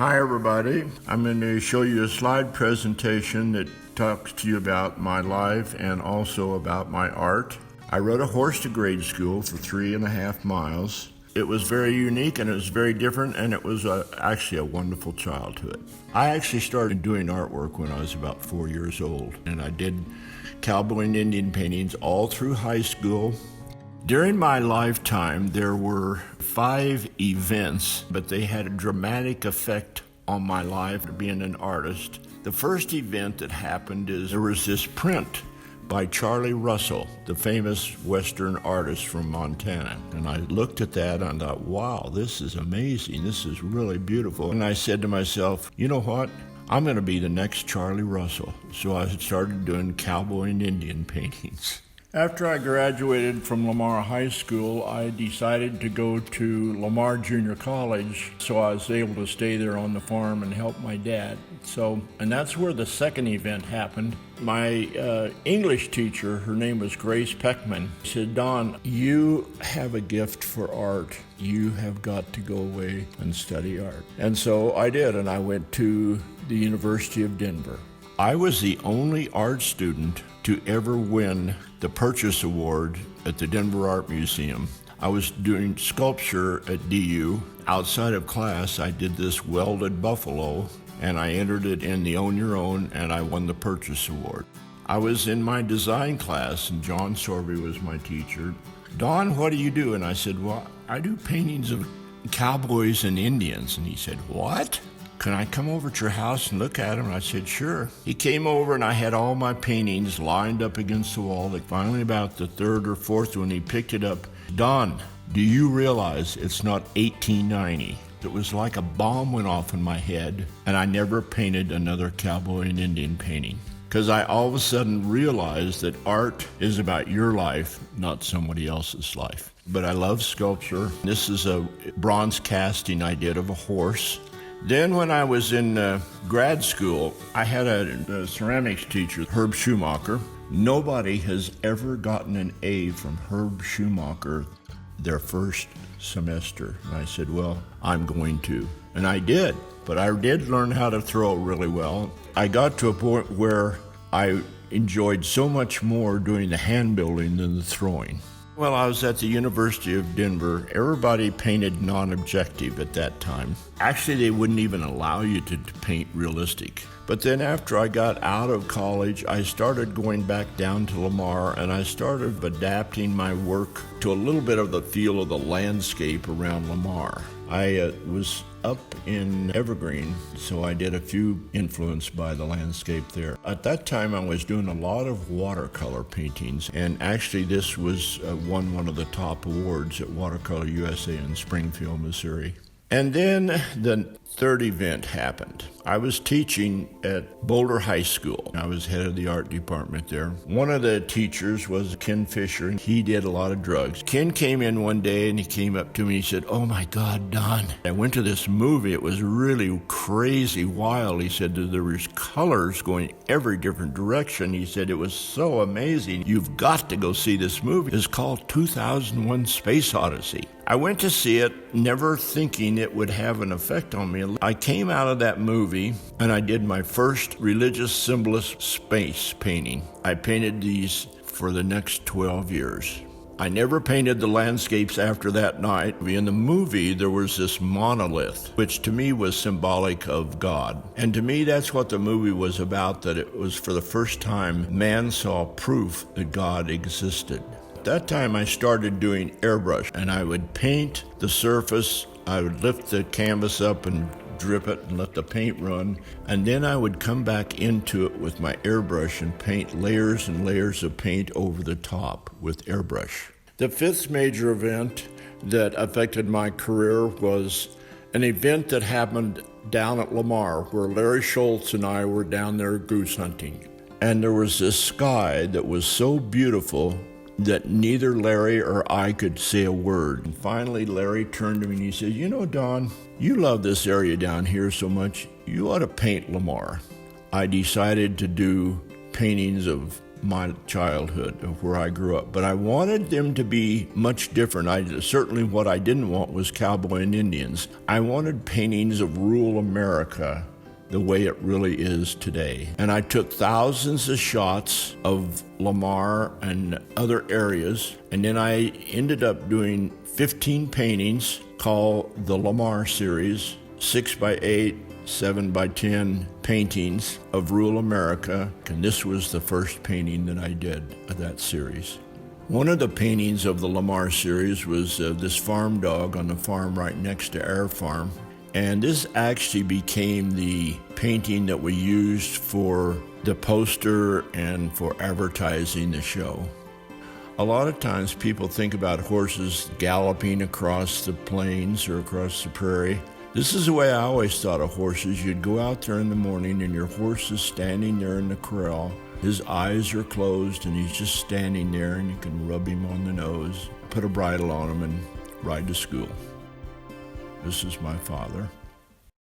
Hi everybody, I'm going to show you a slide presentation that talks to you about my life and also about my art. I rode a horse to grade school for 3.5 miles. It was very unique and it was very different, and it was actually a wonderful childhood. I actually started doing artwork when I was about 4 years old, and I did cowboy and Indian paintings all through high school. During my lifetime, there were 5 events, but they had a dramatic effect on my life being an artist. The first event that happened is there was this print by Charlie Russell, the famous Western artist from Montana. And I looked at that and I thought, wow, this is amazing. This is really beautiful. And I said to myself, you know what? I'm going to be the next Charlie Russell. So I started doing cowboy and Indian paintings. After I graduated from Lamar High School, I decided to go to Lamar Junior College, so I was able to stay there on the farm and help my dad. And that's where the second event happened. My English teacher, her name was Grace Peckman, said, Don, you have a gift for art. You have got to go away and study art. And so I did, and I went to the University of Denver. I was the only art student to ever win the Purchase Award at the Denver Art Museum. I was doing sculpture at DU. Outside of class, I did this welded buffalo, and I entered it in the Own Your Own, and I won the Purchase Award. I was in my design class, and John Sorby was my teacher. Don, what do you do? And I said, well, I do paintings of cowboys and Indians. And he said, what? Can I come over to your house and look at them? And I said, sure. He came over and I had all my paintings lined up against the wall. Like finally about the third or fourth one, he picked it up. Don, do you realize it's not 1890? It was like a bomb went off in my head, and I never painted another cowboy and Indian painting. Because I all of a sudden realized that art is about your life, not somebody else's life. But I love sculpture. This is a bronze casting I did of a horse. Then when I was in grad school, I had a ceramics teacher, Herb Schumacher. Nobody has ever gotten an A from Herb Schumacher their first semester. And I said, well, I'm going to. And I did, but I did learn how to throw really well. I got to a point where I enjoyed so much more doing the hand building than the throwing. Well, I was at the University of Denver. Everybody painted non-objective at that time. Actually, they wouldn't even allow you to paint realistic. But then after I got out of college, I started going back down to Lamar, and I started adapting my work to a little bit of the feel of the landscape around Lamar. I was up in Evergreen, so I did a few influenced by the landscape there. At that time, I was doing a lot of watercolor paintings, and actually this was won one of the top awards at Watercolor USA in Springfield, Missouri. And then the third event happened. I was teaching at Boulder High School. I was head of the art department there. One of the teachers was Ken Fisher, and he did a lot of drugs. Ken came in one day and he came up to me and he said, oh my God, Don, I went to this movie. It was really crazy, wild. He said there was colors going every different direction. He said it was so amazing. You've got to go see this movie. It's called 2001 Space Odyssey. I went to see it, never thinking it would have an effect on me. I came out of that movie and I did my first religious symbolist space painting. I painted these for the next 12 years. I never painted the landscapes after that night. In the movie, there was this monolith, which to me was symbolic of God. And to me, that's what the movie was about, that it was for the first time man saw proof that God existed. At that time, I started doing airbrush, and I would paint the surface. I would lift the canvas up and drip it and let the paint run, and then I would come back into it with my airbrush and paint layers and layers of paint over the top with airbrush. The fifth major event that affected my career was an event that happened down at Lamar, where Larry Schultz and I were down there goose hunting. And there was this sky that was so beautiful that neither Larry or I could say a word. And finally, Larry turned to me and he said, you know, Don, you love this area down here so much, you ought to paint Lamar. I decided to do paintings of my childhood, of where I grew up. But I wanted them to be much different. Certainly what I didn't want was cowboy and Indians. I wanted paintings of rural America the way it really is today. And I took thousands of shots of Lamar and other areas, and then I ended up doing 15 paintings called the Lamar series, 6x8, 7x10 paintings of rural America, and this was the first painting that I did of that series. One of the paintings of the Lamar series was this farm dog on the farm right next to our farm, and this actually became the painting that we used for the poster and for advertising the show. A lot of times people think about horses galloping across the plains or across the prairie. This is the way I always thought of horses. You'd go out there in the morning and your horse is standing there in the corral. His eyes are closed and he's just standing there, and you can rub him on the nose, put a bridle on him, and ride to school. This is my father.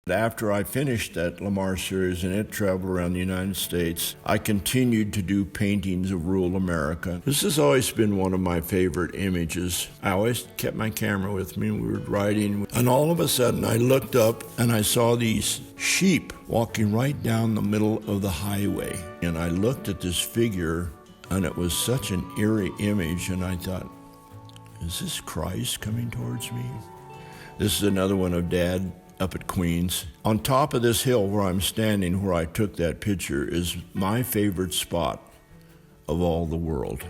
After I finished that Lamar series and it traveled around the United States, I continued to do paintings of rural America. This has always been one of my favorite images. I always kept my camera with me. We were riding, and all of a sudden I looked up and I saw these sheep walking right down the middle of the highway. And I looked at this figure, and it was such an eerie image, and I thought, is this Christ coming towards me? This is another one of Dad up at Queens. On top of this hill where I'm standing, where I took that picture, is my favorite spot of all the world.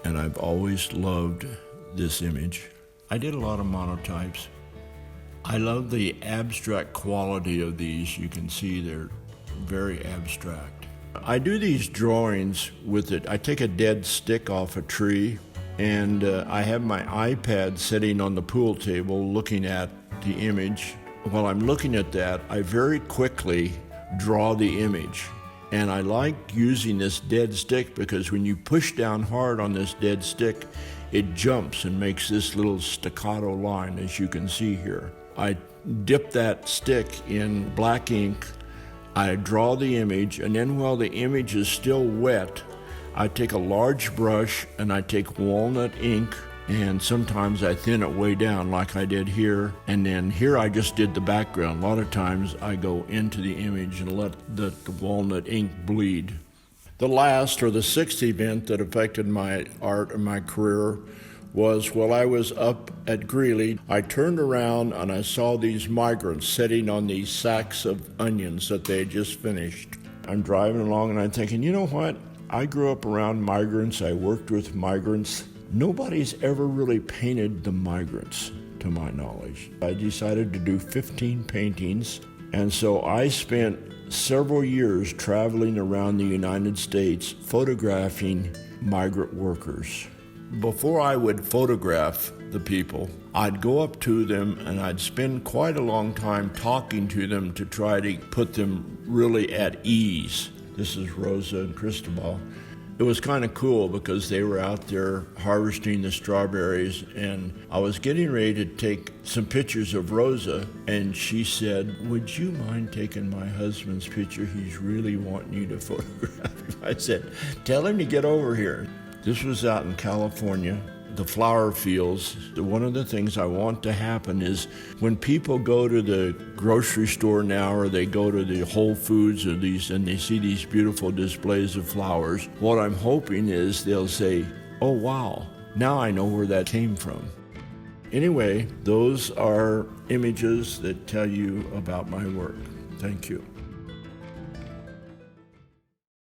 And I've always loved this image. I did a lot of monotypes. I love the abstract quality of these. You can see they're very abstract. I do these drawings with it. I take a dead stick off a tree, and I have my iPad sitting on the pool table looking at the image. While I'm looking at that, I very quickly draw the image. And I like using this dead stick because when you push down hard on this dead stick, it jumps and makes this little staccato line, as you can see here. I dip that stick in black ink, I draw the image, and then while the image is still wet, I take a large brush and I take walnut ink, and sometimes I thin it way down like I did here. And then here I just did the background. A lot of times I go into the image and let the walnut ink bleed. The last, or the sixth event that affected my art and my career was while I was up at Greeley. I turned around and I saw these migrants sitting on these sacks of onions that they had just finished. I'm driving along and I'm thinking, you know what? I grew up around migrants. I worked with migrants. Nobody's ever really painted the migrants, to my knowledge. I decided to do 15 paintings, and so I spent several years traveling around the United States photographing migrant workers. Before I would photograph the people, I'd go up to them and I'd spend quite a long time talking to them to try to put them really at ease. This is Rosa and Cristobal. It was kind of cool because they were out there harvesting the strawberries, and I was getting ready to take some pictures of Rosa, and she said, "Would you mind taking my husband's picture? He's really wanting you to photograph him." I said, "Tell him to get over here." This was out in California, the flower fields. One of the things I want to happen is when people go to the grocery store now, or they go to the Whole Foods or these, and they see these beautiful displays of flowers, what I'm hoping is they'll say, "Oh wow, now I know where that came from." Anyway, those are images that tell you about my work. Thank you.